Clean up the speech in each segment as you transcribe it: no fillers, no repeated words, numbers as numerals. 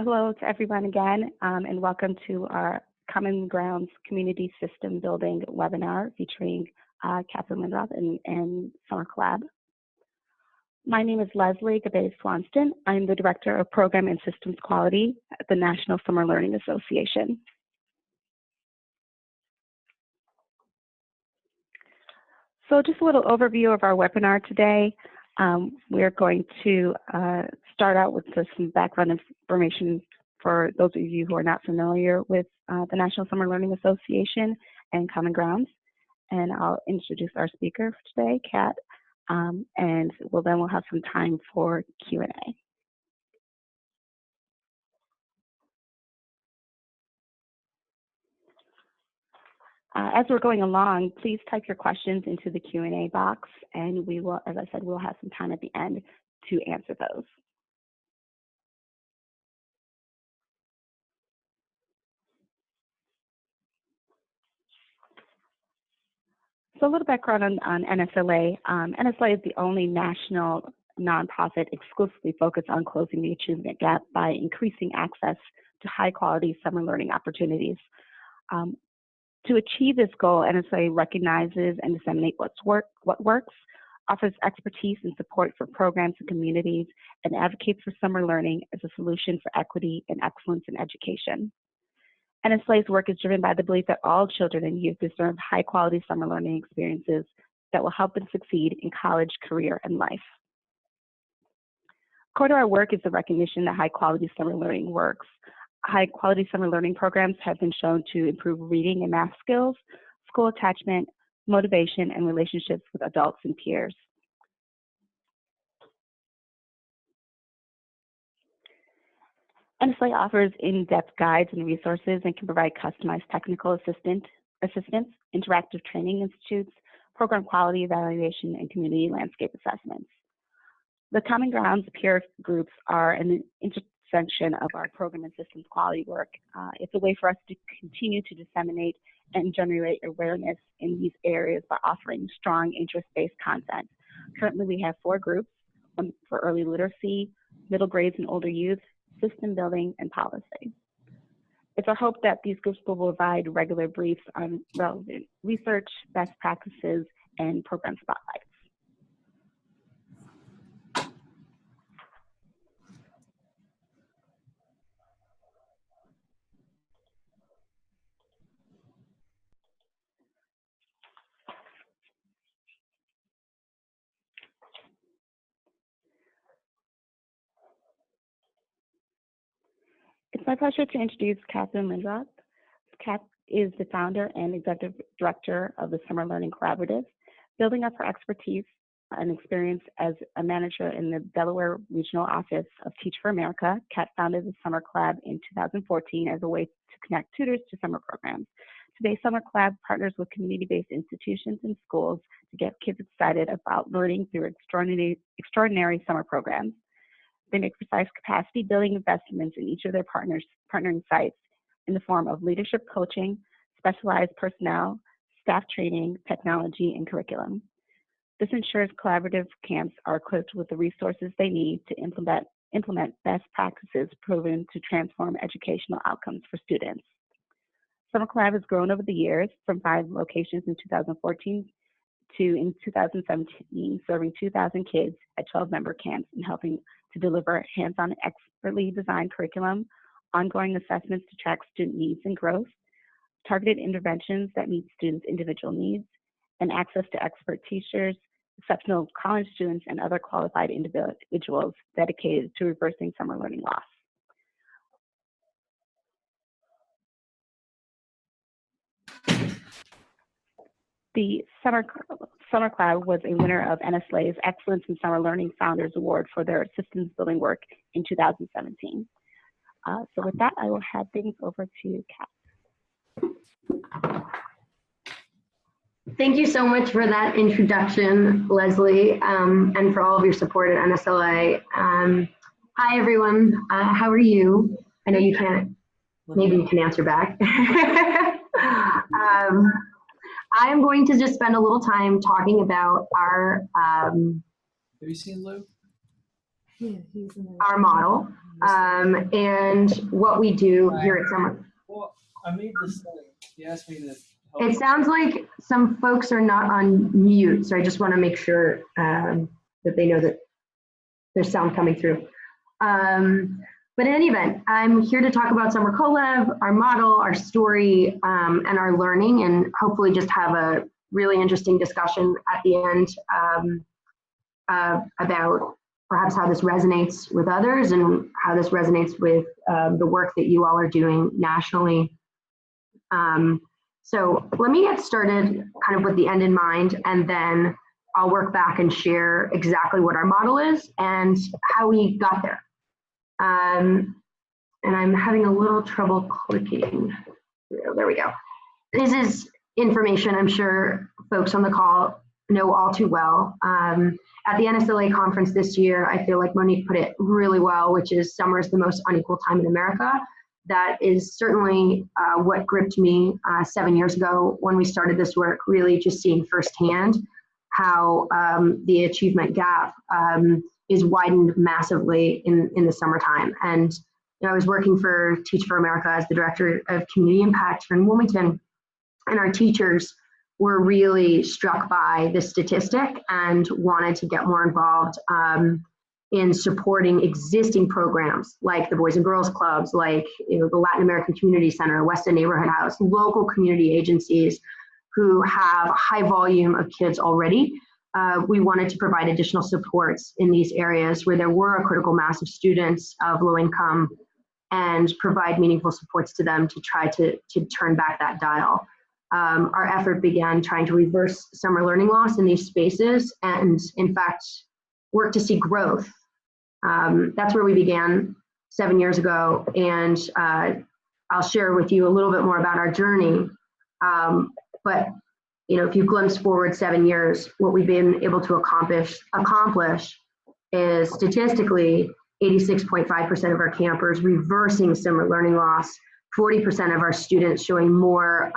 hello to everyone again, and welcome to our Common Grounds Community System Building webinar featuring Catherine Lindroth and SummerCollab. My name is Leslie Gabe-Swanston. I'm the Director of Program and Systems Quality at the National Summer Learning Association. So just a little overview of our webinar today. We're going to start out with some background information for those of you who are not familiar with the National Summer Learning Association and Common Grounds. And I'll introduce our speaker for today, Kat, and then we'll have some time for Q&A. As we're going along, please type your questions into the Q&A box, and we will, as I said, we'll have some time at the end to answer those. So a little background on NSLA. NSLA is the only national nonprofit exclusively focused on closing the achievement gap by increasing access to high-quality summer learning opportunities. To achieve this goal, NSLA recognizes and disseminates what works, offers expertise and support for programs and communities, and advocates for summer learning as a solution for equity and excellence in education. NSLA's work is driven by the belief that all children and youth deserve high-quality summer learning experiences that will help them succeed in college, career, and life. Core to our work is the recognition that high-quality summer learning works. High-quality summer learning programs have been shown to improve reading and math skills, school attachment, motivation, and relationships with adults and peers. NSLA offers in-depth guides and resources and can provide customized technical assistance, interactive training institutes, program quality evaluation, and community landscape assessments. The Common Grounds peer groups are an intersection of our program and systems quality work. It's a way for us to continue to disseminate and generate awareness in these areas by offering strong interest-based content. Currently, we have 4 groups, one for early literacy, middle grades and older youth, system building, and policy. It's our hope that these groups will provide regular briefs on relevant research, best practices, and program spotlights. It's my pleasure to introduce Catherine Lindroth. Kat is the founder and executive director of the Summer Learning Collaborative. Building up her expertise and experience as a manager in the Delaware regional office of Teach for America, Kat founded the SummerCollab in 2014 as a way to connect tutors to summer programs. Today, SummerCollab partners with community-based institutions and schools to get kids excited about learning through extraordinary summer programs. They make precise capacity building investments in each of their partnering sites in the form of leadership coaching, specialized personnel, staff training, technology, and curriculum. This ensures collaborative camps are equipped with the resources they need to implement best practices proven to transform educational outcomes for students. SummerCollab has grown over the years from 5 locations in 2014 to in 2017, serving 2,000 kids at 12 member camps and helping to deliver hands-on expertly designed curriculum, ongoing assessments to track student needs and growth, targeted interventions that meet students' individual needs, and access to expert teachers, exceptional college students, and other qualified individuals dedicated to reversing summer learning loss. The SummerCollab was a winner of NSLA's Excellence in Summer Learning Founders Award for their systems building work in 2017. So with that, I will hand things over to Kat. Thank you so much for that introduction, Leslie, and for all of your support at NSLA. Hi, everyone. How are you? I know you can't, maybe you can answer back. I am going to just spend a little time talking about our have you seen Lou? Yeah, he's in our model. And what we do here at Summer. Well, I made this thing. He asked me to help. It sounds like some folks are not on mute, so I just want to make sure that they know that there's sound coming through. But in any event, I'm here to talk about SummerCollab, our model, our story, and our learning, and hopefully just have a really interesting discussion at the end about perhaps how this resonates with others and how this resonates with the work that you all are doing nationally. So let me get started kind of with the end in mind, and then I'll work back and share exactly what our model is and how we got there. And I'm having a little trouble clicking. There we go. This is information I'm sure folks on the call know all too well. At the NSLA conference this year, I feel like Monique put it really well, which is summer is the most unequal time in America. That is certainly what gripped me 7 years ago when we started this work, really just seeing firsthand how the achievement gap is widened massively in the summertime. And I was working for Teach for America as the director of community impact here in Wilmington, and our teachers were really struck by this statistic and wanted to get more involved in supporting existing programs like the Boys and Girls Clubs, like the Latin American Community Center, West End Neighborhood House, local community agencies who have a high volume of kids already. We wanted to provide additional supports in these areas where there were a critical mass of students of low income and provide meaningful supports to them to try to turn back that dial. Our effort began trying to reverse summer learning loss in these spaces and, in fact, work to see growth. That's where we began 7 years ago, and I'll share with you a little bit more about our journey. But if you glimpse forward 7 years, what we've been able to accomplish is statistically 86.5% of our campers reversing summer learning loss, 40% of our students showing more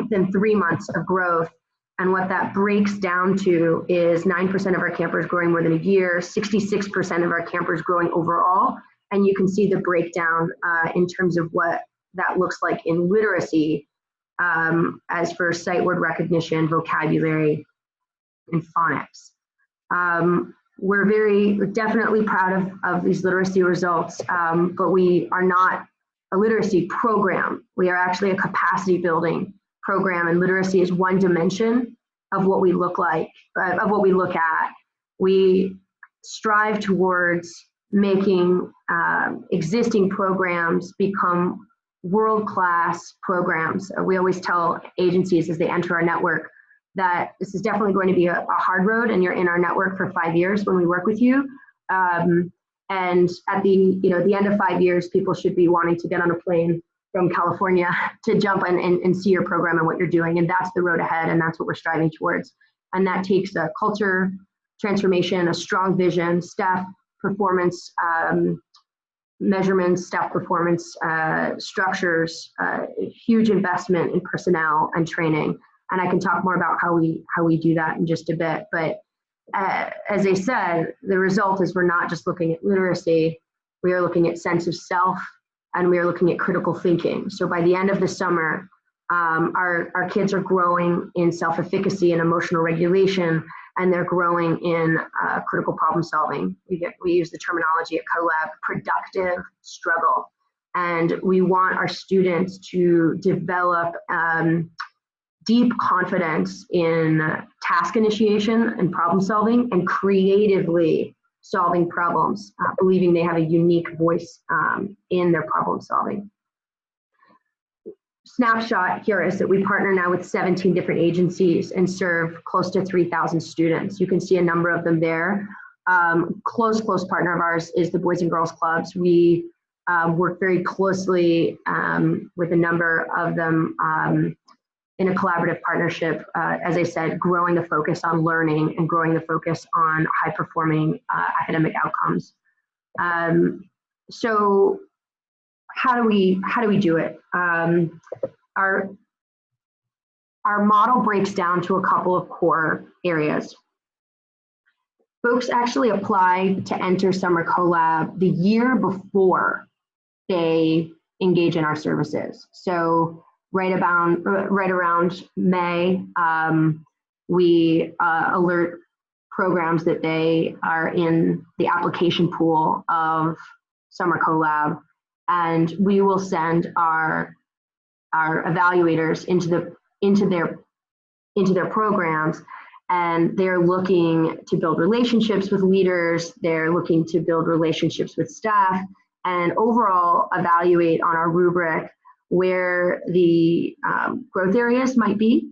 than 3 months of growth. And what that breaks down to is 9% of our campers growing more than a year, 66% of our campers growing overall. And you can see the breakdown in terms of what that looks like in literacy, as for sight word recognition, vocabulary, and phonics. We're definitely proud of these literacy results, but we are not a literacy program. We are actually a capacity building program, and literacy is one dimension of what we look like, of what we look at. We strive towards making existing programs become world-class programs. We always tell agencies as they enter our network that this is definitely going to be a hard road, and you're in our network for 5 years when we work with you. And at the end of 5 years, people should be wanting to get on a plane from California to jump and see your program and what you're doing. And that's the road ahead, and that's what we're striving towards. And that takes a culture transformation, a strong vision, staff performance measurements, staff performance structures, huge investment in personnel and training. And I can talk more about how we do that in just a bit. But as I said, the result is we're not just looking at literacy, we are looking at sense of self, and we are looking at critical thinking. So by the end of the summer, our kids are growing in self-efficacy and emotional regulation, and they're growing in critical problem solving. We use the terminology at CoLab, productive struggle. And we want our students to develop deep confidence in task initiation and problem solving, and creatively solving problems, believing they have a unique voice in their problem solving. Snapshot here is that we partner now with 17 different agencies and serve close to 3,000 students. You can see a number of them there. Close partner of ours is the Boys and Girls Clubs. We work very closely with a number of them in a collaborative partnership, as I said, growing the focus on learning and growing the focus on high-performing academic outcomes. So how do we do it? Our model breaks down to a couple of core areas. folks actually apply to enter SummerCollab the year before they engage in our services. So right around May, we alert programs that they are in the application pool of SummerCollab, and we will send our evaluators into their programs, and they're looking to build relationships with leaders, they're looking to build relationships with staff, and overall evaluate on our rubric where the growth areas might be.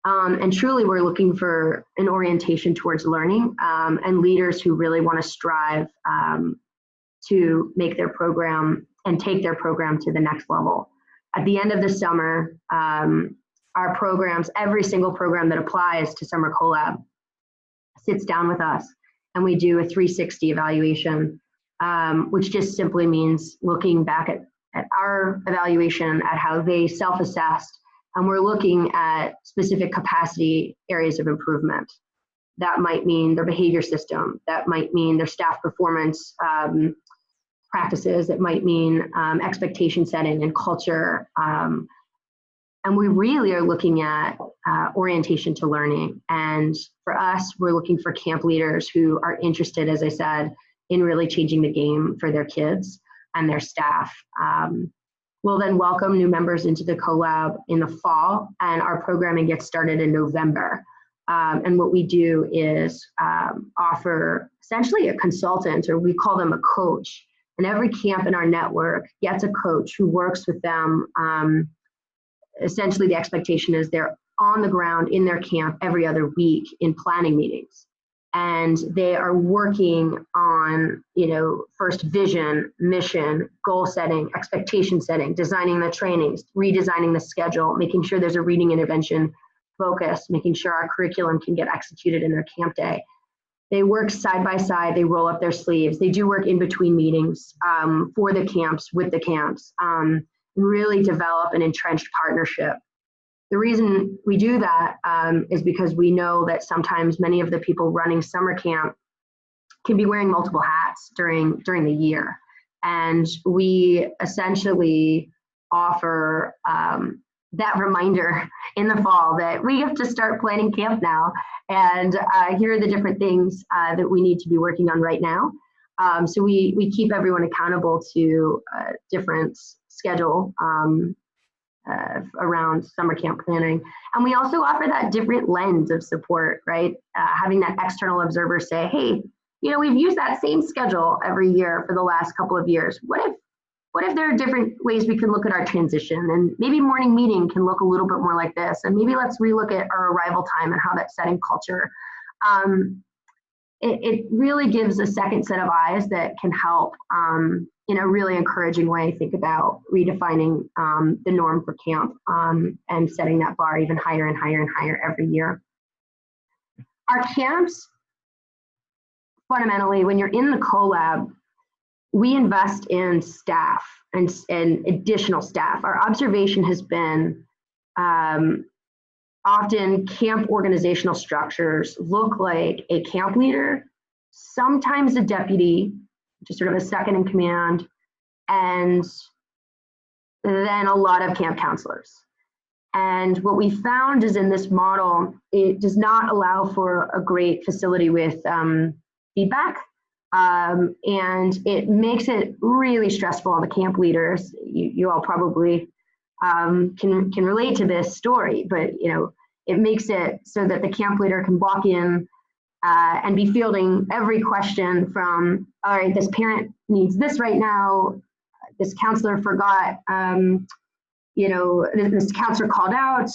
And truly, we're looking for an orientation towards learning and leaders who really want to strive to make their program and take their program to the next level. At the end of the summer, our programs, every single program that applies to SummerCollab sits down with us, and we do a 360 evaluation, which just simply means looking back at our evaluation, at how they self-assessed, and we're looking at specific capacity areas of improvement. That might mean their behavior system, that might mean their staff performance practices, it might mean expectation setting and culture. And we really are looking at orientation to learning. And for us, we're looking for camp leaders who are interested, as I said, in really changing the game for their kids and their staff. We'll then welcome new members into the collab in the fall, and our programming gets started in November. And what we do is offer essentially a consultant, or we call them a coach. And every camp in our network gets a coach who works with them. Essentially, the expectation is they're on the ground in their camp every other week in planning meetings. And they are working on, first vision, mission, goal setting, expectation setting, designing the trainings, redesigning the schedule, making sure there's a reading intervention focus, making sure our curriculum can get executed in their camp day. They work side by side, they roll up their sleeves. They do work in between meetings for the camps, with the camps, really develop an entrenched partnership. The reason we do that is because we know that sometimes many of the people running summer camp can be wearing multiple hats during the year. And we essentially offer that reminder in the fall that we have to start planning camp now. And here are the different things that we need to be working on right now. So we keep everyone accountable to different schedule around summer camp planning. And we also offer that different lens of support, right? Having that external observer say, hey, we've used that same schedule every year for the last couple of years. What if there are different ways we can look at our transition? And maybe morning meeting can look a little bit more like this. And maybe let's relook at our arrival time and how that's setting culture. It really gives a second set of eyes that can help in a really encouraging way think about redefining the norm for camp and setting that bar even higher and higher and higher every year. Our camps, fundamentally, when you're in the collab, we invest in staff and additional staff. Our observation has been often camp organizational structures look like a camp leader, sometimes a deputy, just sort of a second in command, and then a lot of camp counselors. And what we found is in this model, it does not allow for a great facility with feedback. And it makes it really stressful on the camp leaders. You all probably can relate to this story, but it makes it so that the camp leader can walk in and be fielding every question from, all right, this parent needs this right now, this counselor forgot, this counselor called out,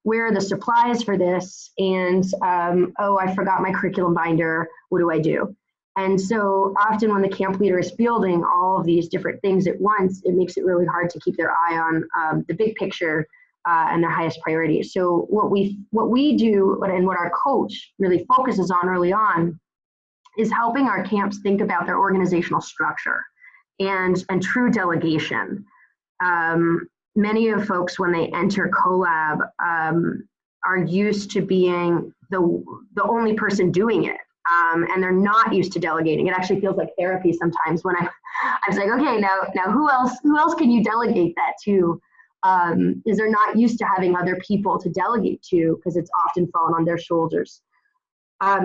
where are the supplies for this? And, oh, I forgot my curriculum binder, what do I do? And so often when the camp leader is fielding all of these different things at once, it makes it really hard to keep their eye on the big picture and their highest priorities. So what we do and what our coach really focuses on early on is helping our camps think about their organizational structure and true delegation. Many of folks, when they enter collab, are used to being the only person doing it. and they're not used to delegating. It actually feels like therapy sometimes when I was like, okay, now who else can you delegate that to? Is they're not used to having other people to delegate to because it's often fallen on their shoulders.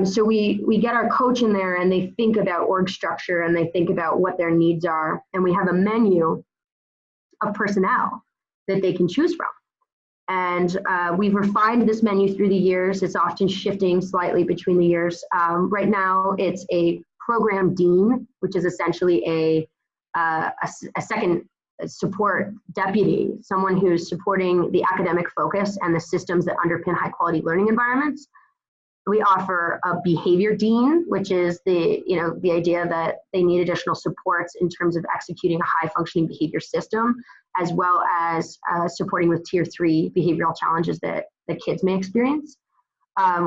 So we get our coach in there and they think about org structure and they think about what their needs are. And we have a menu of personnel that they can choose from. And we've refined this menu through the years. It's often shifting slightly between the years. Right now, it's a program dean, which is essentially a second support deputy, someone who's supporting the academic focus and the systems that underpin high quality learning environments. We offer a behavior dean, which is the idea that they need additional supports in terms of executing a high functioning behavior system, as well as supporting with tier 3 behavioral challenges that kids may experience.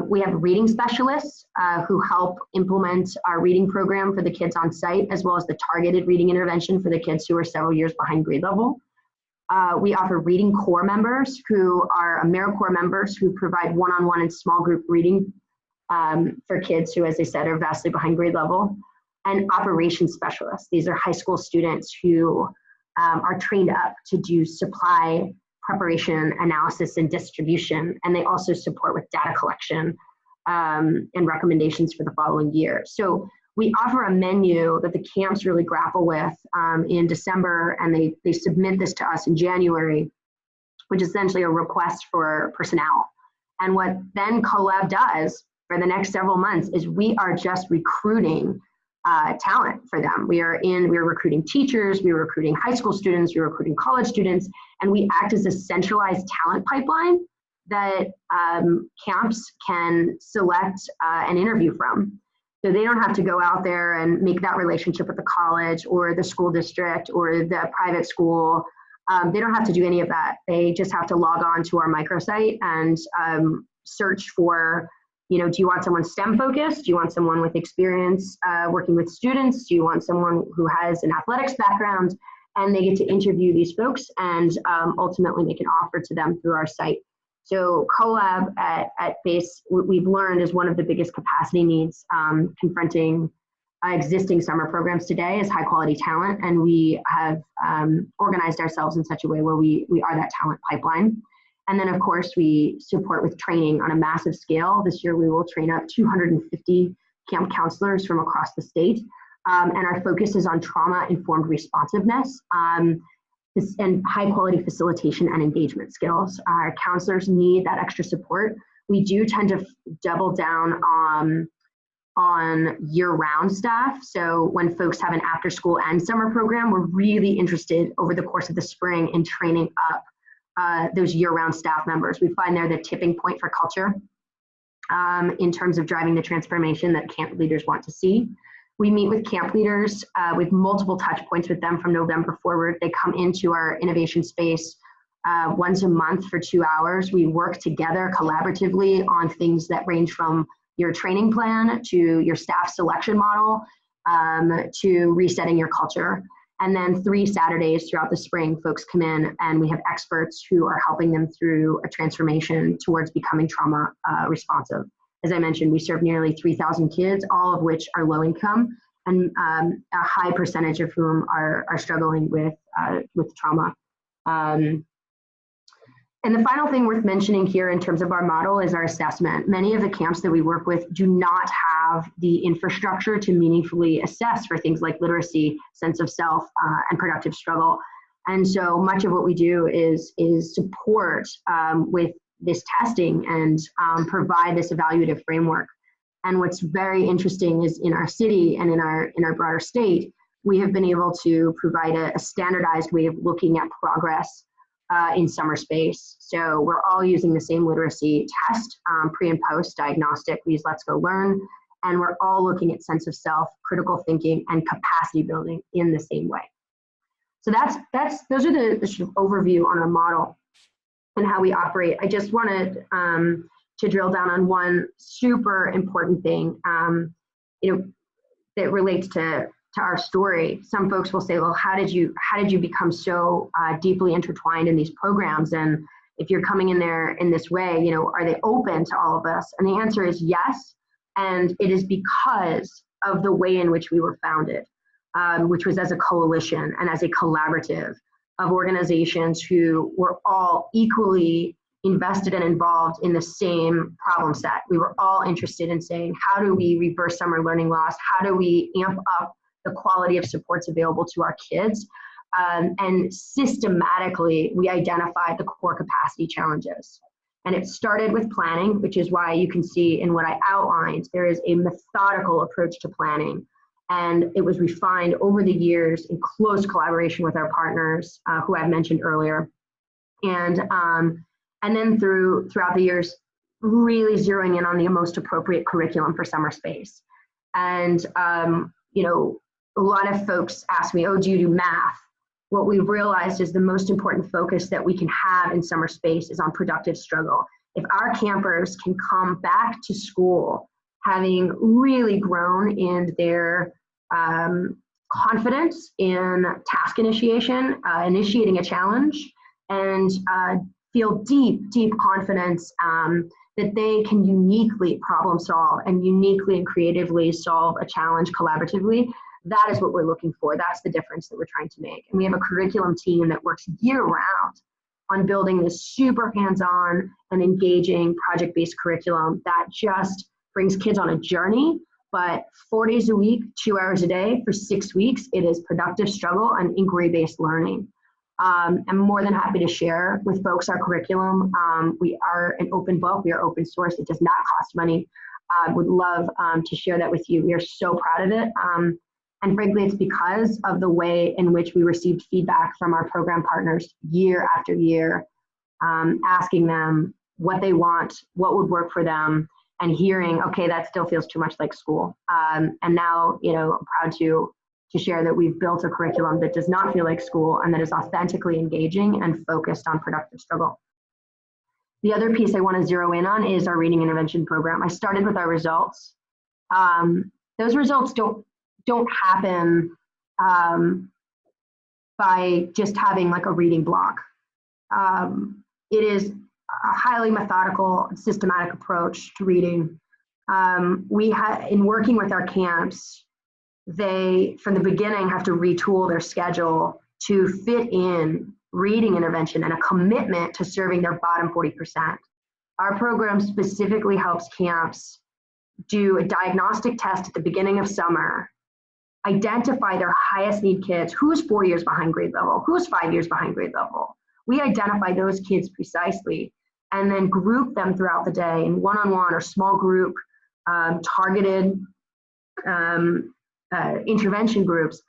We have reading specialists who help implement our reading program for the kids on site, as well as the targeted reading intervention for the kids who are several years behind grade level. We offer reading core members who are AmeriCorps members who provide one-on-one and small group reading for kids who, as I said, are vastly behind grade level. And operations specialists. These are high school students who are trained up to do supply preparation, analysis, and distribution. And they also support with data collection and recommendations for the following year. So we offer a menu that the camps really grapple with in December, and they submit this to us in January, which is essentially a request for personnel. And what then Collab does for the next several months is we are just recruiting talent for them. We are recruiting teachers, we are recruiting high school students, we are recruiting college students, and we act as a centralized talent pipeline that camps can select and interview from. So they don't have to go out there and make that relationship with the college or the school district or the private school. They don't have to do any of that. They just have to log on to our microsite and search for, do you want someone STEM focused? Do you want someone with experience working with students? Do you want someone who has an athletics background? And they get to interview these folks and ultimately make an offer to them through our site. So Collab at base, what we've learned is one of the biggest capacity needs confronting existing summer programs today is high quality talent. And we have organized ourselves in such a way where we are that talent pipeline. And then, of course, we support with training on a massive scale. This year, we will train up 250 camp counselors from across the state. And our focus is on trauma-informed responsiveness and high-quality facilitation and engagement skills. Our counselors need that extra support. We do tend to double down on year-round staff. So when folks have an after-school and summer program, we're really interested over the course of the spring in training up those year-round staff members. We find they're the tipping point for culture in terms of driving the transformation that camp leaders want to see. We meet with camp leaders with multiple touch points with them from November forward. They come into our innovation space once a month for 2 hours. We work together collaboratively on things that range from your training plan to your staff selection model to resetting your culture. And then 3 Saturdays throughout the spring, folks come in and we have experts who are helping them through a transformation towards becoming trauma responsive. As I mentioned, we serve nearly 3,000 kids, all of which are low income, and a high percentage of whom are struggling with trauma. And the final thing worth mentioning here in terms of our model is our assessment. Many of the camps that we work with do not have the infrastructure to meaningfully assess for things like literacy, sense of self, and productive struggle. And so much of what we do is support with this testing and provide this evaluative framework. And what's very interesting is in our city and in our broader state, we have been able to provide a standardized way of looking at progress in summer space. So we're all using the same literacy test, pre and post diagnostic. We use Let's Go Learn, and we're all looking at sense of self, critical thinking, and capacity building in the same way. So those are the sort of overview on our model and how we operate. I just wanted to drill down on one super important thing, that relates to our story. Some folks will say, well, how did you become so deeply intertwined in these programs? And if you're coming in there in this way, are they open to all of us? And the answer is yes. And it is because of the way in which we were founded, which was as a coalition and as a collaborative of organizations who were all equally invested and involved in the same problem set. We were all interested in saying, how do we reverse summer learning loss? How do we amp up the quality of supports available to our kids? And systematically, we identified the core capacity challenges. And it started with planning, which is why you can see in what I outlined, there is a methodical approach to planning. And it was refined over the years in close collaboration with our partners, who I've mentioned earlier. And then throughout the years, really zeroing in on the most appropriate curriculum for summer space. And, you know, a lot of folks ask me, oh, do you do math? What we've realized is the most important focus that we can have in summer space is on productive struggle. If our campers can come back to school having really grown in their confidence in task initiation, initiating a challenge, and feel deep confidence that they can uniquely problem solve and uniquely and creatively solve a challenge collaboratively, that is what we're looking for. That's the difference that we're trying to make. And we have a curriculum team that works year-round on building this super hands-on and engaging project-based curriculum that just brings kids on a journey, but 4 days a week, 2 hours a day for 6 weeks, it is productive struggle and inquiry-based learning. I'm more than happy to share with folks our curriculum. We are an open book, we are open source, it does not cost money. Would love to share that with you. We are so proud of it. And frankly, it's because of the way in which we received feedback from our program partners year after year, asking them what they want, what would work for them, and hearing, okay, that still feels too much like school. And now, you know, I'm proud to share that we've built a curriculum that does not feel like school and that is authentically engaging and focused on productive struggle. The other piece I want to zero in on is our reading intervention program. I started with our results. Those results don't happen by just having like a reading block. It is a highly methodical, systematic approach to reading. We had, in working with our camps, they, from the beginning, have to retool their schedule to fit in reading intervention and a commitment to serving their bottom 40%. Our program specifically helps camps do a diagnostic test at the beginning of summer, identify their highest need kids, who's 4 years behind grade level, who's 5 years behind grade level. We identify those kids precisely and then group them throughout the day in one-on-one or small group targeted intervention groups.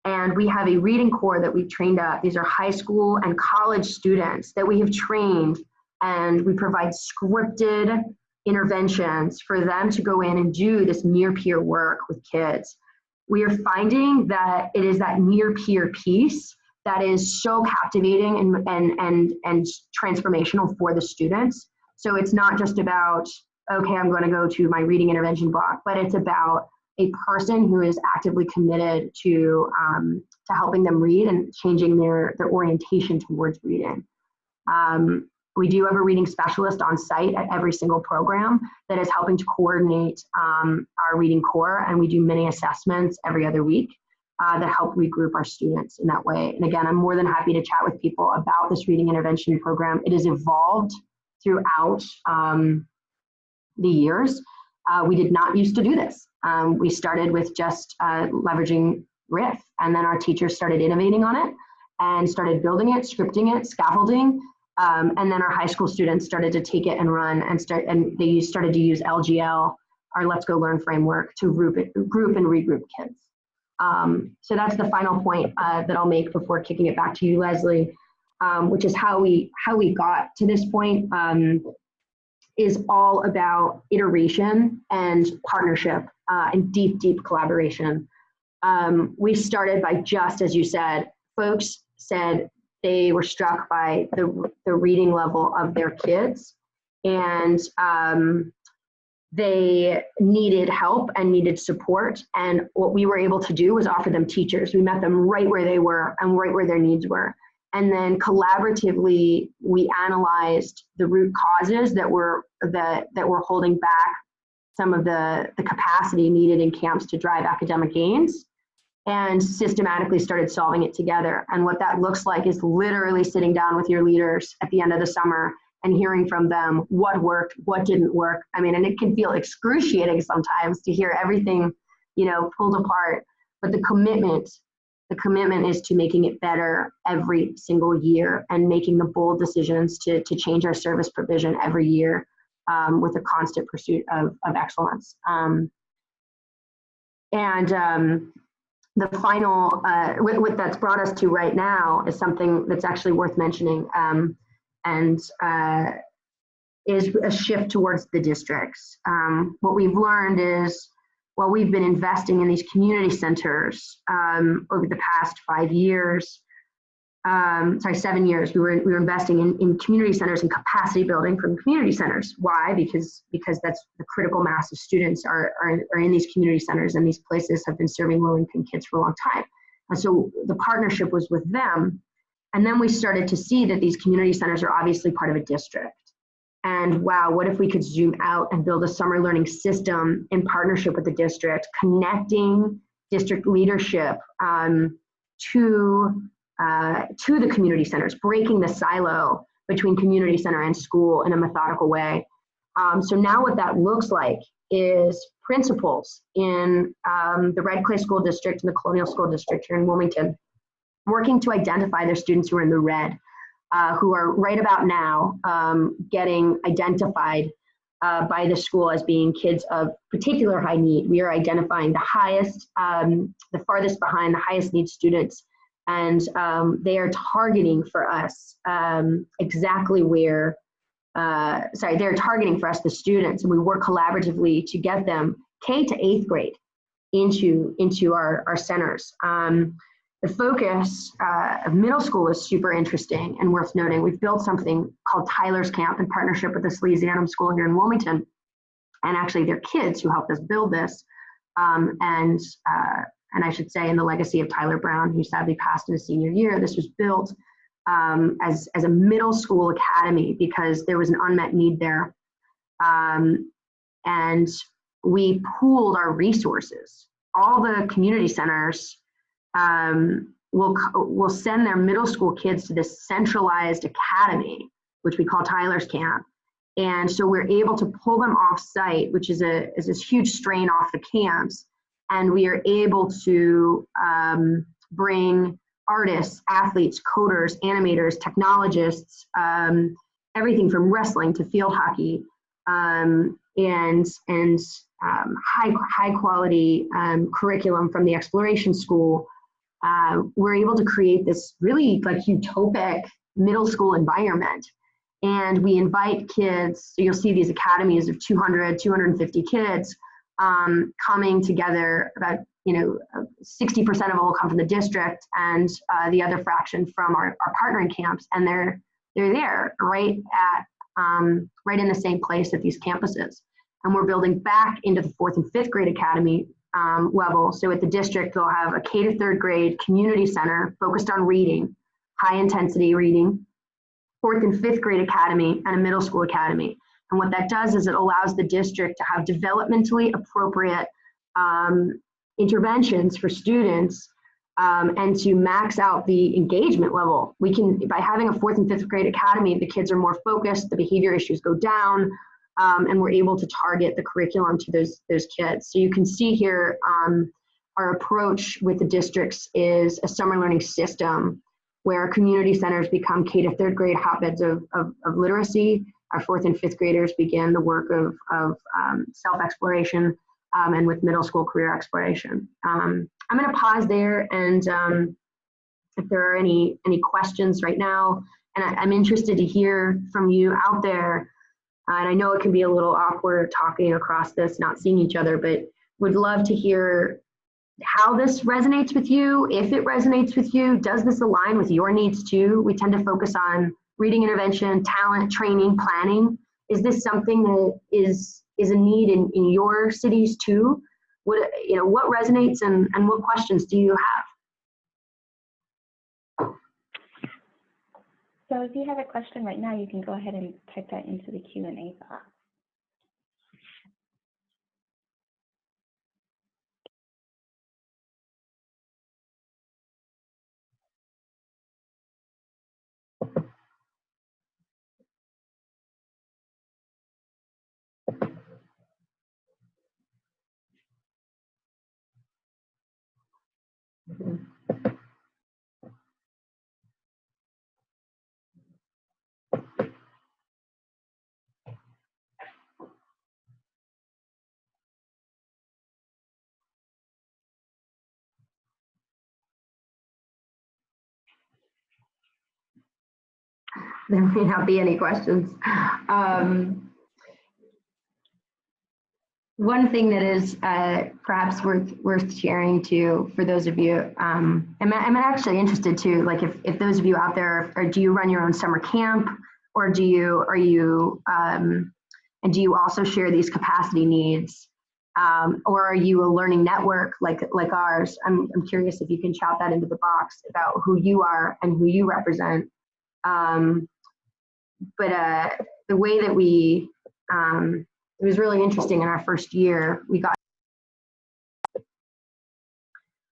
And we have a reading core that we've trained up. These are high school and college students that we have trained, and we provide scripted interventions for them to go in and do this near-peer work with kids. We are finding that it is that near-peer piece that is so captivating and transformational for the students. So it's not just about, okay, I'm going to go to my reading intervention block, but it's about a person who is actively committed to helping them read and changing their orientation towards reading. We do have a reading specialist on site at every single program that is helping to coordinate our reading core, and we do mini assessments every other week that help regroup our students in that way. And again, I'm more than happy to chat with people about this reading intervention program. It has evolved throughout the years. We did not used to do this. We started with just leveraging RIF, and then our teachers started innovating on it and started building it, scripting it, scaffolding, and then our high school students started to take it and run and they started to use LGL, our Let's Go Learn framework, to group and regroup kids. So that's the final point that I'll make before kicking it back to you, Leslie, which is how we got to this point. Is all about iteration and partnership and deep collaboration. We started by, just as you said, folks said they were struck by the reading level of their kids, and they needed help and needed support. And what we were able to do was offer them teachers. We met them right where they were and right where their needs were. And then collaboratively, we analyzed the root causes that were holding back some of the capacity needed in camps to drive academic gains, and systematically started solving it together. And what that looks like is literally sitting down with your leaders at the end of the summer and hearing from them what worked, what didn't work. I mean, and it can feel excruciating sometimes to hear everything, you know, pulled apart, but the commitment is to making it better every single year and making the bold decisions to change our service provision every year with a constant pursuit of excellence. The final, what that's brought us to right now is something that's actually worth mentioning, is a shift towards the districts. What we've learned is, while we've been investing in these community centers over the past 7 years, we were investing in community centers and capacity building from community centers. Why? Because that's the critical mass of students are in these community centers, and these places have been serving low-income kids for a long time. And so the partnership was with them. And then we started to see that these community centers are obviously part of a district. And wow, what if we could zoom out and build a summer learning system in partnership with the district, connecting district leadership to the community centers, breaking the silo between community center and school in a methodical way. So now what that looks like is principals in the Red Clay School District and the Colonial School District here in Wilmington, working to identify their students who are in the red, who are right about now getting identified by the school as being kids of particular high need. We are identifying the highest, the farthest behind, the highest need students, and they are targeting for us exactly where, they're targeting for us the students, and we work collaboratively to get them K to 8th grade into our centers. The focus of middle school is super interesting and worth noting. We've built something called Tyler's Camp in partnership with the Salesianum School here in Wilmington. And actually they're kids who helped us build this. And I should say, in the legacy of Tyler Brown, who sadly passed in his senior year, this was built as a middle school academy because there was an unmet need there. And we pooled our resources. All the community centers will send their middle school kids to this centralized academy, which we call Tyler's Camp. And so we're able to pull them off site, which is this huge strain off the camps. And we are able to bring artists, athletes, coders, animators, technologists, everything from wrestling to field hockey, and high quality curriculum from the Exploration School. We're able to create this really like utopic middle school environment. And we invite kids, so you'll see these academies of 200, 250 kids coming together. About 60% of them will come from the district, and the other fraction from our partnering camps. And they're there right in the same place at these campuses. And we're building back into the 4th and 5th grade academy level. So at the district, they'll have a K to 3rd grade community center focused on reading, high intensity reading, 4th and 5th grade academy, and a middle school academy. And what that does is it allows the district to have developmentally appropriate interventions for students and to max out the engagement level. We can, by having a 4th and 5th grade academy, the kids are more focused, the behavior issues go down, and we're able to target the curriculum to those kids. So you can see here, our approach with the districts is a summer learning system where community centers become K to 3rd grade hotbeds of literacy. Our 4th and 5th graders begin the work of self-exploration, and with middle school career exploration. I'm gonna pause there, and if there are any questions right now, and I'm interested to hear from you out there. And I know it can be a little awkward talking across this, not seeing each other, but would love to hear how this resonates with you, if it resonates with you. Does this align with your needs too? We tend to focus on reading intervention, talent, training, planning. Is this something that is a need in your cities too? What resonates, and what questions do you have? So if you have a question right now, you can go ahead and type that into the Q&A box. There may not be any questions. One thing that is perhaps worth sharing too, for those of you, I'm actually interested too, like if those of you out there, or do you run your own summer camp, or do you and do you also share these capacity needs, or are you a learning network like ours? I'm curious if you can shout that into the box about who you are and who you represent. But the way that we it was really interesting in our first year.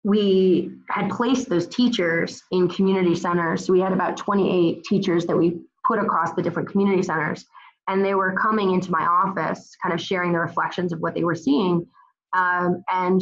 We had placed those teachers in community centers. So we had about 28 teachers that we put across the different community centers. And they were coming into my office, kind of sharing the reflections of what they were seeing. And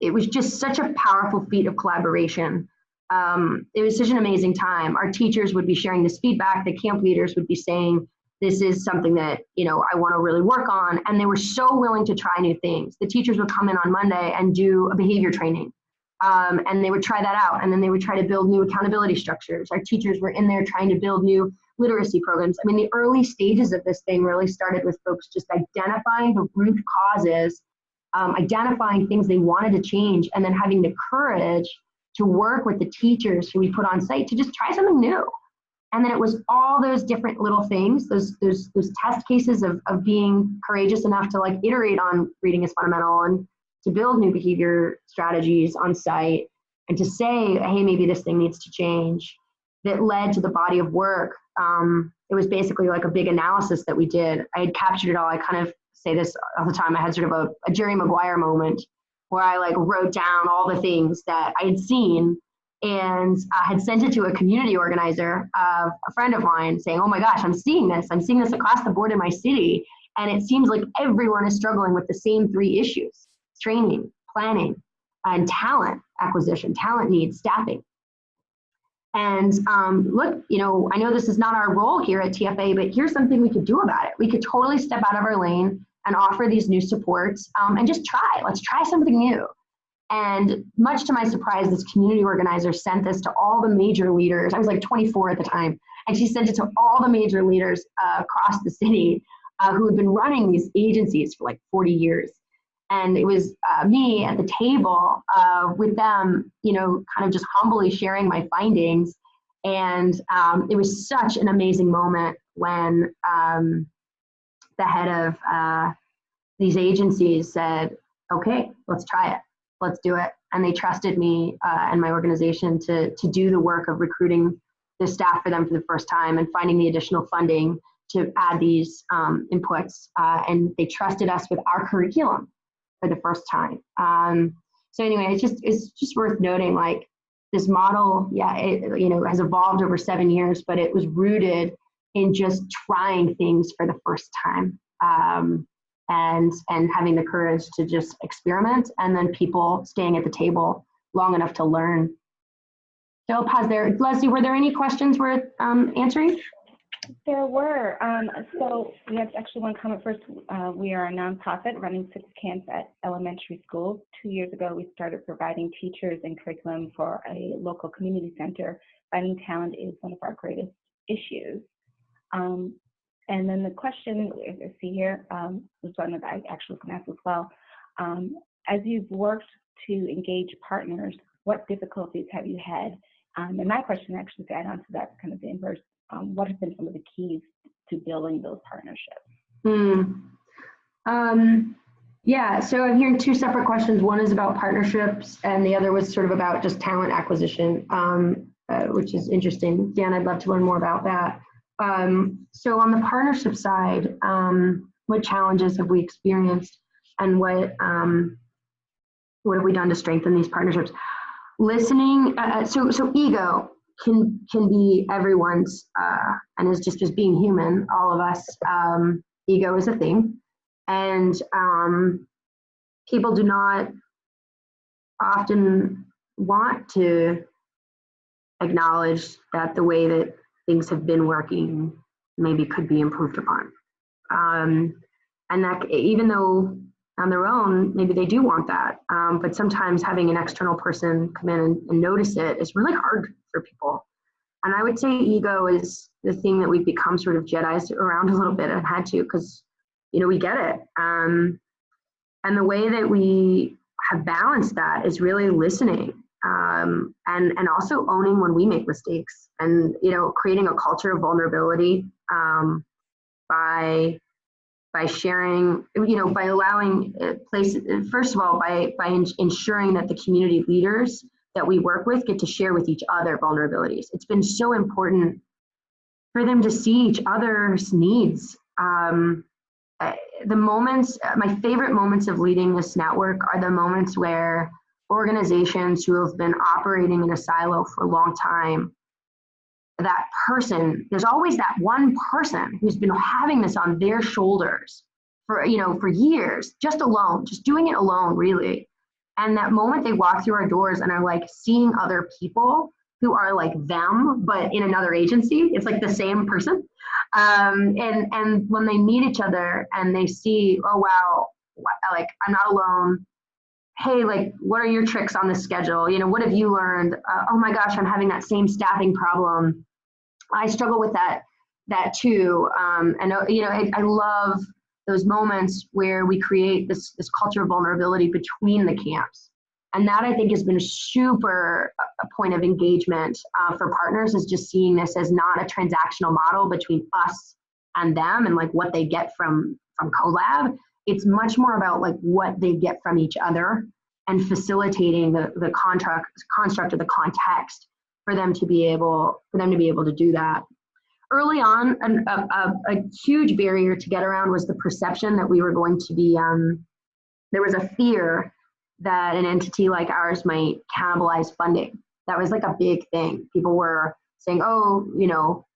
it was just such a powerful feat of collaboration. It was such an amazing time. Our teachers would be sharing this feedback. The camp leaders would be saying, this is something that, I want to really work on. And they were so willing to try new things. The teachers would come in on Monday and do a behavior training. And they would try that out. And then they would try to build new accountability structures. Our teachers were in there trying to build new literacy programs. I mean, the early stages of this thing really started with folks just identifying the root causes, identifying things they wanted to change, and then having the courage to work with the teachers who we put on site to just try something new. And then it was all those different little things, those test cases of being courageous enough to like iterate on reading is fundamental and to build new behavior strategies on site and to say, hey, maybe this thing needs to change, that led to the body of work. It was basically like a big analysis that we did. I had captured it all. I kind of say this all the time. I had sort of a Jerry Maguire moment where I like wrote down all the things that I had seen and I had sent it to a community organizer, a friend of mine, saying, oh my gosh, I'm seeing this across the board in my city. And it seems like everyone is struggling with the same 3 issues: training, planning, and talent acquisition, talent needs, staffing. And look, I know this is not our role here at TFA, but here's something we could do about it. We could totally step out of our lane and offer these new supports and just let's try something new. And much to my surprise, this community organizer sent this to all the major leaders. I was like 24 at the time. And she sent it to all the major leaders across the city who had been running these agencies for like 40 years. And it was me at the table with them, kind of just humbly sharing my findings. And it was such an amazing moment when the head of these agencies said, okay, let's try it. Let's do it. And they trusted me and my organization to do the work of recruiting the staff for them for the first time and finding the additional funding to add these inputs. And they trusted us with our curriculum for the first time. So anyway, it's just worth noting, like, this model, it has evolved over 7 years, but it was rooted in just trying things for the first time. And having the courage to just experiment, and then people staying at the table long enough to learn. So I'll pause there. Leslie, were there any questions worth answering? There were. So we have actually one comment first. We are a nonprofit running 6 camps at elementary schools. 2 years ago, we started providing teachers and curriculum for a local community center. Finding talent is one of our greatest issues. And then the question, I see here, was one that I actually can ask as well. As you've worked to engage partners, what difficulties have you had? And my question actually to add on to that, kind of the inverse, what have been some of the keys to building those partnerships? Yeah, so I'm hearing 2 separate questions. One is about partnerships, and the other was sort of about just talent acquisition, which is interesting. Dan, I'd love to learn more about that. So on the partnership side, what challenges have we experienced, and what have we done to strengthen these partnerships? Listening, so ego can be everyone's, and is just being human, all of us. Ego is a thing, and people do not often want to acknowledge that the way that things have been working maybe could be improved upon. And that even though on their own, maybe they do want that, but sometimes having an external person come in and notice it is really hard for people. And I would say ego is the thing that we've become sort of Jedis around a little bit and had to, because, you know, we get it. And the way that we have balanced that is really listening, and also owning when we make mistakes, and, you know, creating a culture of vulnerability, by sharing, you know, by allowing places, first of all, by ensuring that the community leaders that we work with get to share with each other vulnerabilities. It's been so important for them to see each other's needs. The moments, my favorite moments of leading this network are the moments where organizations who have been operating in a silo for a long time, that person, there's always that one person who's been having this on their shoulders for, you know, for years, just alone, just doing it alone, really. And that moment they walk through our doors and are like seeing other people who are like them, but in another agency, it's like the same person. And when they meet each other and they see, oh, wow, like I'm not alone. Hey, like, what are your tricks on the schedule? You know, what have you learned? Oh my gosh, I'm having that same staffing problem. I struggle with that too. And you know, I love those moments where we create this culture of vulnerability between the camps. And that, I think, has been super a point of engagement for partners, is just seeing this as not a transactional model between us and them and like what they get from Collab. It's much more about like what they get from each other and facilitating the construct of the context for them to be able to do that. Early on, a huge barrier to get around was the perception that we were going to be, there was a fear that an entity like ours might cannibalize funding. That was like a big thing. People were saying, oh, you know,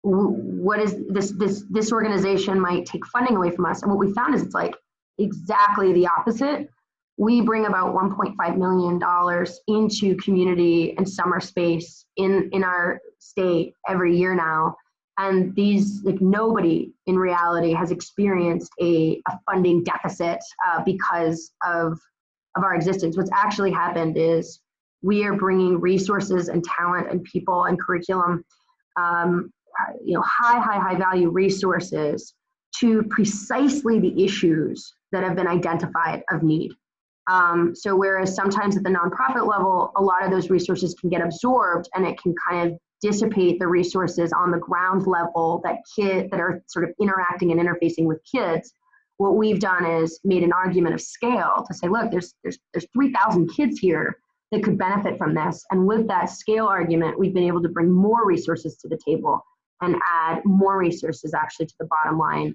what is this organization might take funding away from us. And what we found is it's like exactly the opposite. We bring about $1.5 million into community and summer space in our state every year now. And these, like, nobody in reality has experienced a funding deficit because of our existence. What's actually happened is we are bringing resources and talent and people and curriculum, you know, high value resources to precisely the issues that have been identified of need. So whereas sometimes at the nonprofit level, a lot of those resources can get absorbed and it can kind of dissipate the resources on the ground level that are sort of interacting and interfacing with kids. What we've done is made an argument of scale to say, look, there's 3,000 kids here that could benefit from this. And with that scale argument, we've been able to bring more resources to the table and add more resources actually to the bottom line,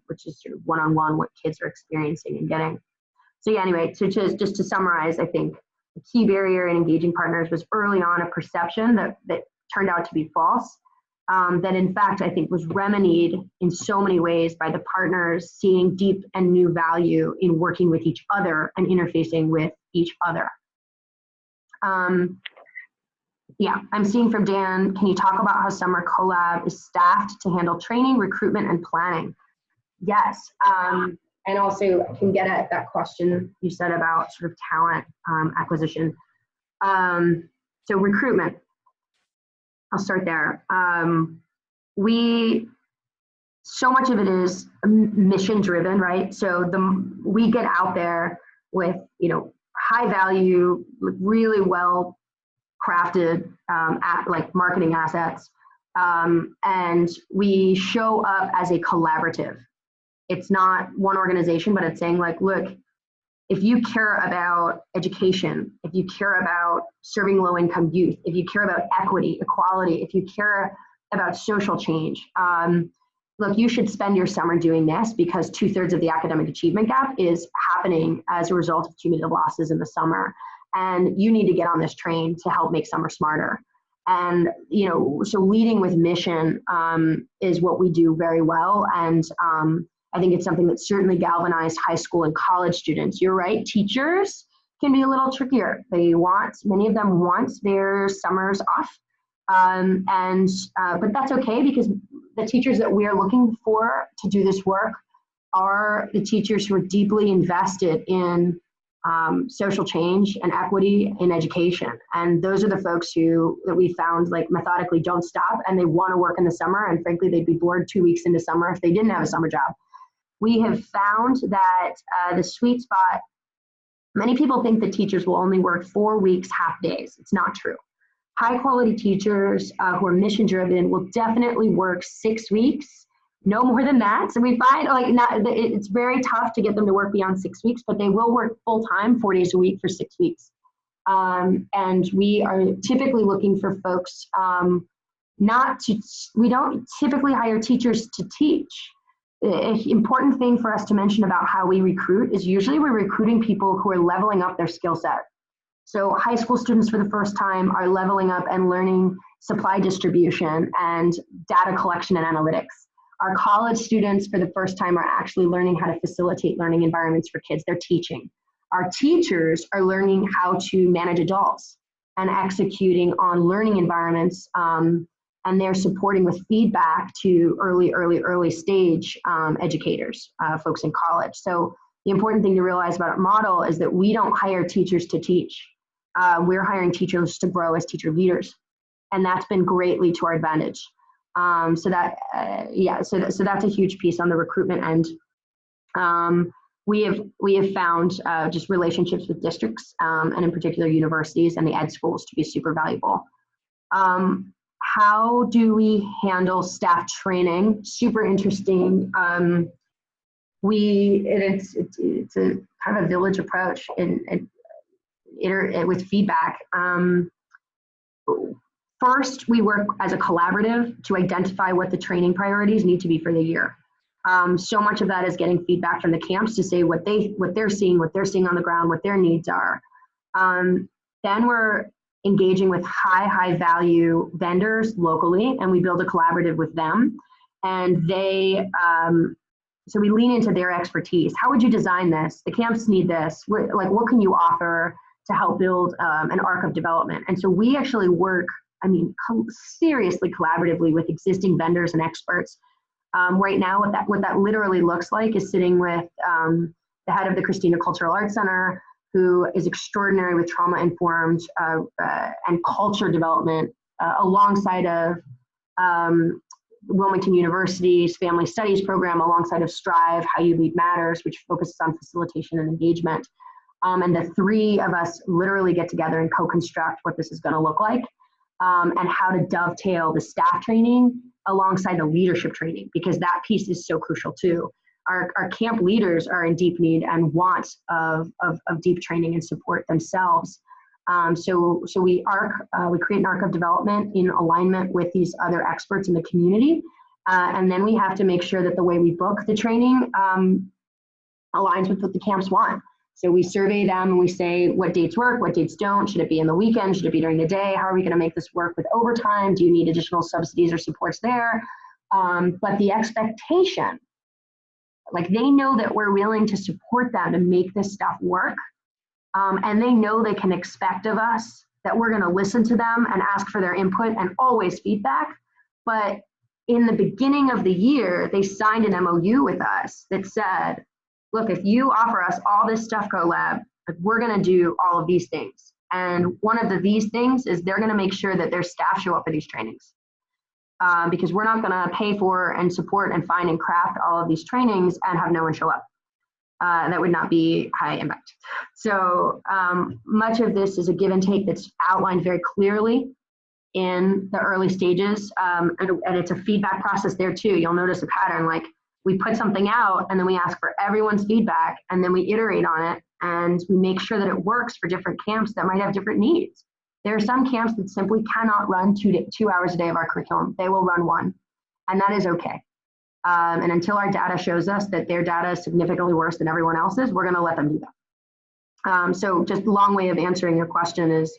which is sort of one-on-one what kids are experiencing and getting. So yeah, anyway, so just to summarize, I think the key barrier in engaging partners was early on a perception that turned out to be false, that in fact I think was remedied in so many ways by the partners seeing deep and new value in working with each other and interfacing with each other. Yeah, I'm seeing from Dan, can you talk about how SummerCollab is staffed to handle training, recruitment, and planning? Yes. And also I can get at that question you said about sort of talent acquisition. So recruitment, I'll start there. So much of it is mission driven, right? So we get out there with, you know, high value, really well crafted like marketing assets, and we show up as a collaborative. It's not one organization, but it's saying like, look, if you care about education, if you care about serving low-income youth, if you care about equity, equality, if you care about social change, look, you should spend your summer doing this, because 2/3 of the academic achievement gap is happening as a result of cumulative losses in the summer. And you need to get on this train to help make summer smarter. And, you know, so leading with mission is what we do very well. And I think it's something that certainly galvanized high school and college students. You're right, teachers can be a little trickier. Many of them want their summers off. But that's okay, because the teachers that we are looking for to do this work are the teachers who are deeply invested in social change and equity in education. And those are the folks that we found like methodically don't stop, and they want to work in the summer. And frankly, they'd be bored 2 weeks into summer if they didn't have a summer job. We have found that the sweet spot, many people think that teachers will only work 4 weeks, half days. It's not true. High quality teachers who are mission driven will definitely work 6 weeks, no more than that. So we find it's very tough to get them to work beyond 6 weeks, but they will work full time 4 days a week for 6 weeks. And we are typically looking for folks we don't typically hire teachers to teach. An important thing for us to mention about how we recruit is usually we're recruiting people who are leveling up their skill set. So high school students for the first time are leveling up and learning supply distribution and data collection and analytics. Our college students for the first time are actually learning how to facilitate learning environments for kids. They're teaching. Our teachers are learning how to manage adults and executing on learning environments, and they're supporting with feedback to early stage educators, folks in college. So the important thing to realize about our model is that we don't hire teachers to teach. We're hiring teachers to grow as teacher leaders, and that's been greatly to our advantage. So that's a huge piece on the recruitment end. We have found just relationships with districts and in particular universities and the ed schools to be super valuable. How do we handle staff training? Super interesting. It's a kind of a village approach with feedback. First, we work as a collaborative to identify what the training priorities need to be for the year. So much of that is getting feedback from the camps to say what they're seeing on the ground, what their needs are. Then we're engaging with high value vendors locally, and we build a collaborative with them. And so we lean into their expertise. How would you design this? The camps need this. What can you offer to help build an arc of development? And so we actually work, seriously collaboratively with existing vendors and experts. Right now, what that literally looks like is sitting with the head of the Christina Cultural Arts Center, who is extraordinary with trauma-informed and culture development, alongside of Wilmington University's Family Studies program, alongside of Strive, How You Lead Matters, which focuses on facilitation and engagement. And the three of us literally get together and co-construct what this is going to look like, and how to dovetail the staff training alongside the leadership training, because that piece is so crucial too. Our camp leaders are in deep need and want of deep training and support themselves. So we create an arc of development in alignment with these other experts in the community. And then we have to make sure that the way we book the training aligns with what the camps want. So we survey them and we say, what dates work, what dates don't? Should it be in the weekend? Should it be during the day? How are we going to make this work with overtime? Do you need additional subsidies or supports there? But the expectation, they know that we're willing to support them to make this stuff work. And they know they can expect of us that we're going to listen to them and ask for their input and always feedback. But in the beginning of the year, they signed an MOU with us that said, look, if you offer us all this stuff, CoLab, we're going to do all of these things. And one of these things is they're going to make sure that their staff show up for these trainings. Because we're not going to pay for and support and find and craft all of these trainings and have no one show up. That would not be high impact. So much of this is a give and take that's outlined very clearly in the early stages. And it's a feedback process there too. You'll notice a pattern, we put something out and then we ask for everyone's feedback and then we iterate on it and we make sure that it works for different camps that might have different needs. There are some camps that simply cannot run 2 hours a day of our curriculum. They will run 1, and that is okay. And until our data shows us that their data is significantly worse than everyone else's, we're going to let them do that. So just a long way of answering your question is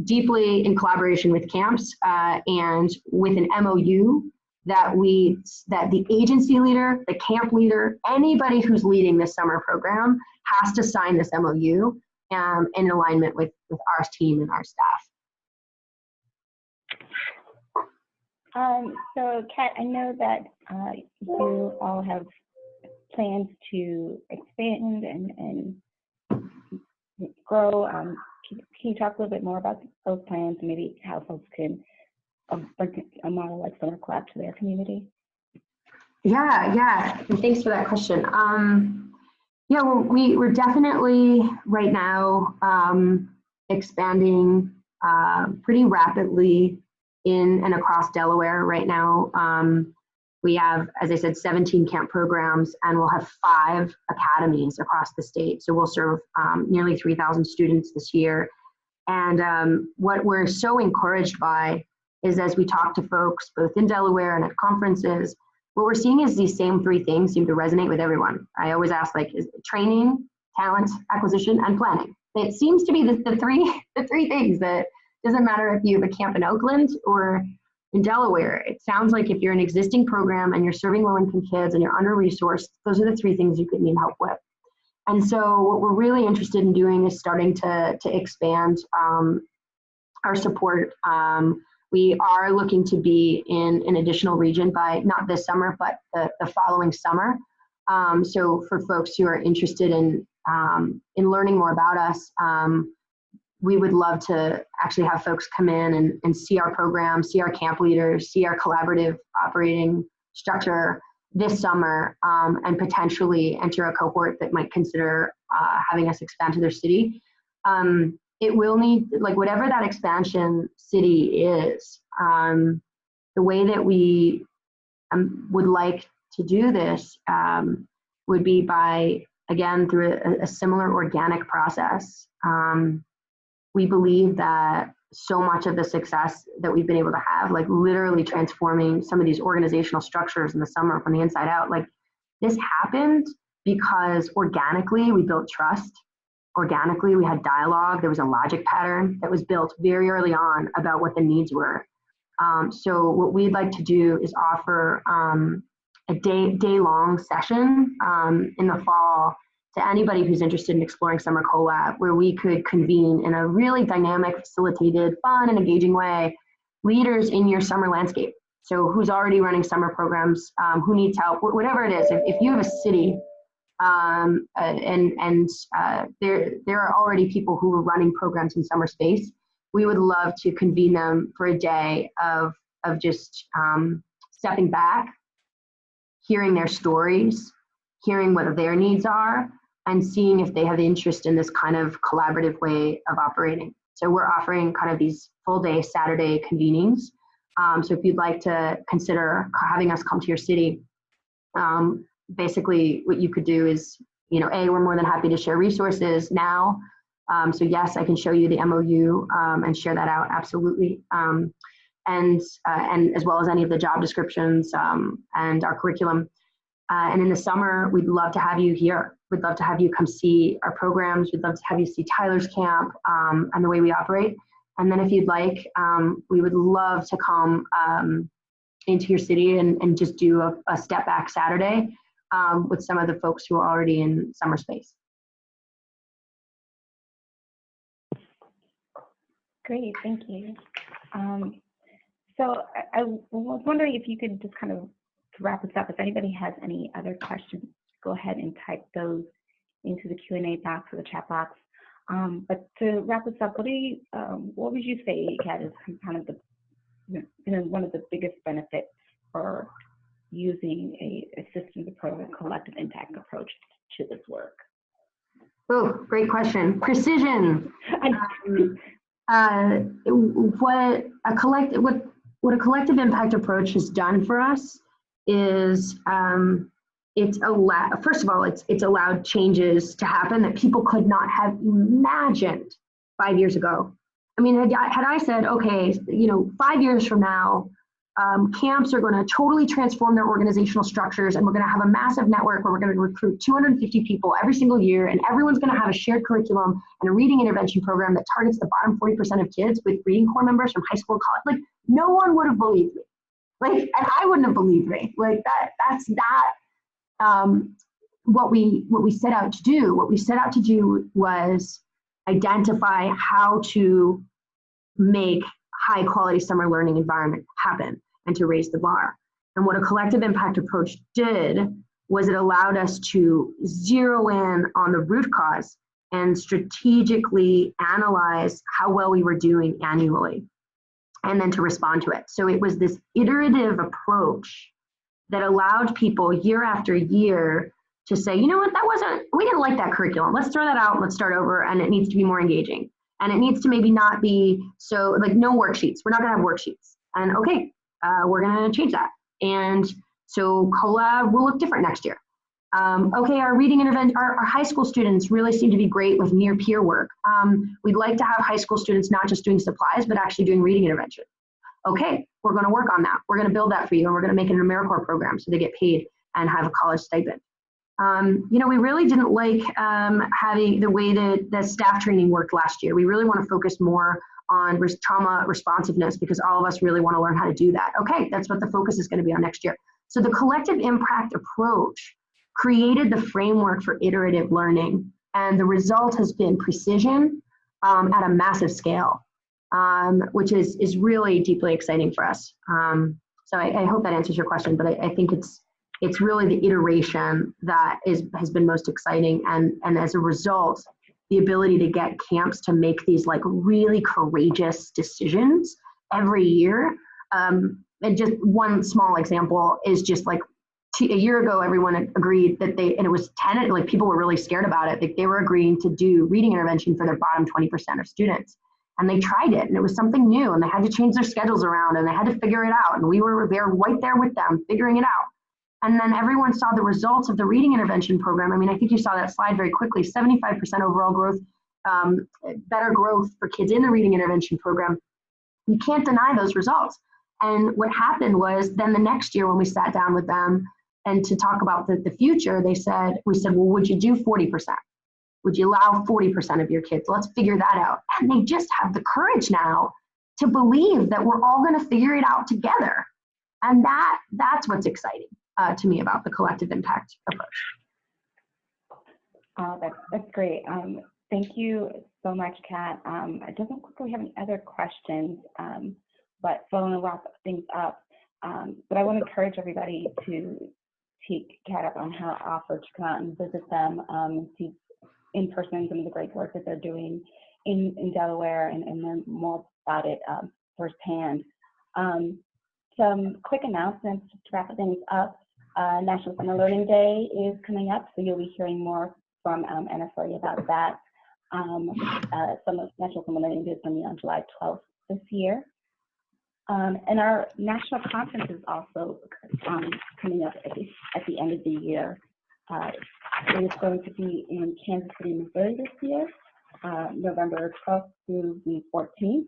deeply in collaboration with camps and with an MOU that the agency leader, the camp leader, anybody who's leading this summer program has to sign this MOU in alignment with our team and our staff. So Kat, I know that you all have plans to expand and grow. Can you talk a little bit more about those plans and maybe how folks can bring a model like SummerCollab to their community? Yeah, and thanks for that question. Yeah, well, we're definitely right now expanding pretty rapidly in and across Delaware right now. We have, as I said, 17 camp programs, and we'll have 5 academies across the state. So we'll serve nearly 3,000 students this year. And what we're so encouraged by is, as we talk to folks both in Delaware and at conferences, what we're seeing is these same 3 things seem to resonate with everyone. I always ask, like, is training, talent acquisition, and planning. It seems to be the three things that doesn't matter if you have a camp in Oakland or in Delaware. It sounds like if you're an existing program and you're serving low-income kids and you're under-resourced, those are the 3 things you could need help with. And so what we're really interested in doing is starting to expand our support. We are looking to be in an additional region by not this summer, but the following summer. So for folks who are interested in learning more about us, we would love to actually have folks come in and see our program, see our camp leaders, see our collaborative operating structure this summer, and potentially enter a cohort that might consider having us expand to their city. It will need, like, whatever that expansion city is, the way that we would like to do this would be by, again, through a similar organic process. We believe that so much of the success that we've been able to have, like literally transforming some of these organizational structures in the summer from the inside out, like this happened because organically we built trust. Organically, we had dialogue. There was a logic pattern that was built very early on about what the needs were. So what we'd like to do is offer a day-long session in the fall to anybody who's interested in exploring SummerCollab, where we could convene in a really dynamic, facilitated, fun, and engaging way leaders in your summer landscape. So who's already running summer programs, who needs help, whatever it is. If you have a city there are already people who are running programs in summer space, we would love to convene them for a day of just stepping back, hearing their stories, hearing what their needs are, and seeing if they have interest in this kind of collaborative way of operating. So we're offering kind of these full day Saturday convenings. So if you'd like to consider having us come to your city, basically what you could do is, we're more than happy to share resources now. So yes, I can show you the MOU and share that out, absolutely. And as well as any of the job descriptions and our curriculum. And in the summer, we'd love to have you here. We'd love to have you come see our programs. We'd love to have you see Tyler's camp and the way we operate. And then if you'd like, we would love to come into your city and just do a step back Saturday with some of the folks who are already in summer space. Great, thank you. So I was wondering if you could just kind of wrap this up. If anybody has any other questions, go ahead and type those into the Q&A box or the chat box. But to wrap this up, what would you say, Kat, is kind of one of the biggest benefits for using a systems approach, a collective impact approach to this work? Oh, great question. Precision. What a collective impact approach has done for us is first of all, it's allowed changes to happen that people could not have imagined 5 years ago. I mean, had I said, okay, 5 years from now, camps are going to totally transform their organizational structures, and we're going to have a massive network where we're going to recruit 250 people every single year, and everyone's going to have a shared curriculum and a reading intervention program that targets the bottom 40% of kids with reading corps members from high school, college. Like, no one would have believed me. Like, and I wouldn't have believed me. Like, that's not what we set out to do. What we set out to do was identify how to make high quality summer learning environment happen and to raise the bar. And what a collective impact approach did was it allowed us to zero in on the root cause and strategically analyze how well we were doing annually, and then to respond to it. So it was this iterative approach that allowed people year after year to say, you know what, we didn't like that curriculum. Let's throw that out and let's start over, and it needs to be more engaging. And it needs to maybe not be so, like, no worksheets. We're not gonna have worksheets. And okay, we're gonna change that. And so collab will look different next year. Okay, our reading intervention, our high school students really seem to be great with near peer work. We'd like to have high school students not just doing supplies, but actually doing reading intervention. Okay, we're gonna work on that. We're gonna build that for you, and we're gonna make it an AmeriCorps program so they get paid and have a college stipend. You know, we really didn't like having the way that the staff training worked last year. We really wanna focus more on trauma responsiveness because all of us really wanna learn how to do that. Okay, that's what the focus is gonna be on next year. So the collective impact approach created the framework for iterative learning, and the result has been precision at a massive scale, which is really deeply exciting for us. So I hope that answers your question, but I think it's really the iteration that has been most exciting, and as a result, the ability to get camps to make these like really courageous decisions every year. And just one small example is just like a year ago, everyone agreed that and it was tenant, like people were really scared about it. Like they were agreeing to do reading intervention for their bottom 20% of students. And they tried it, and it was something new, and they had to change their schedules around, and they had to figure it out. And we were there right there with them, figuring it out. And then everyone saw the results of the reading intervention program. I mean, I think you saw that slide very quickly, 75% overall growth, better growth for kids in the reading intervention program. You can't deny those results. And what happened was then the next year when we sat down with them and to talk about the future, we said, well, would you do 40%? Would you allow 40% of your kids? Let's figure that out. And they just have the courage now to believe that we're all gonna figure it out together. And that's what's exciting to me about the collective impact approach. That's great. Thank you so much, Kat. It doesn't look like we have any other questions, but so I'm gonna wrap things up. But I want to encourage everybody to take Kat up on her offer to come out and visit them, see in person some of the great work that they're doing in Delaware, and learn more about it firsthand. Some quick announcements to wrap things up. National Summer Learning Day is coming up, so you'll be hearing more from NSLA about that. National Summer Learning Day is going to be on July 12th this year. And our national conference is also coming up at the end of the year. It is going to be in Kansas City, Missouri this year, November 12th through the 14th.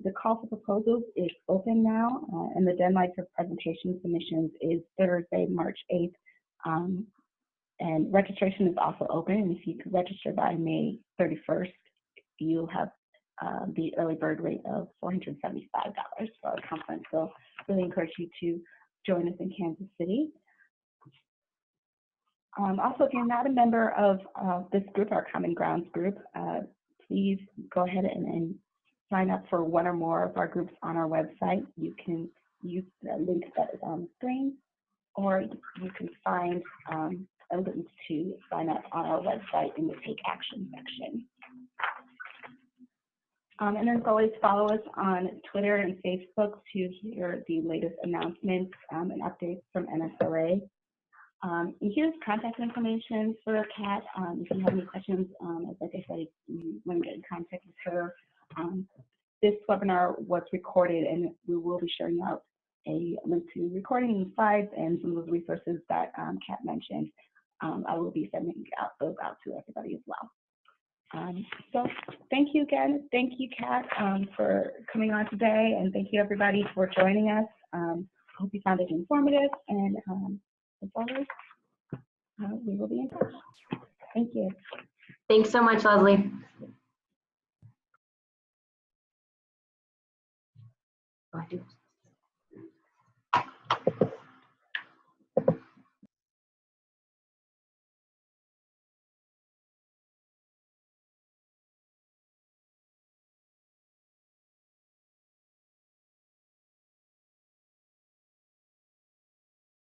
The call for proposals is open now, and the deadline for presentation submissions is Thursday, March 8th. And registration is also open, and if you could register by May 31st, you'll have the early bird rate of $475 for our conference. So really encourage you to join us in Kansas City. Also, if you're not a member of this group, our Common Grounds group, please go ahead and sign up for one or more of our groups on our website. You can use the link that is on the screen, or you can find a link to sign up on our website in the Take Action section. And as always, follow us on Twitter and Facebook to hear the latest announcements and updates from NSLA. And here's contact information for Kat. If you have any questions, like I said, you want to get in contact with her. This webinar was recorded, and we will be sharing out a link to recording slides and some of those resources that Kat mentioned. I will be sending those out to everybody as well. So thank you again. Thank you, Kat, for coming on today, and thank you everybody for joining us. Hope you found it informative, and as always, we will be in touch. Thank you. Thanks so much, Leslie. Oh, I do.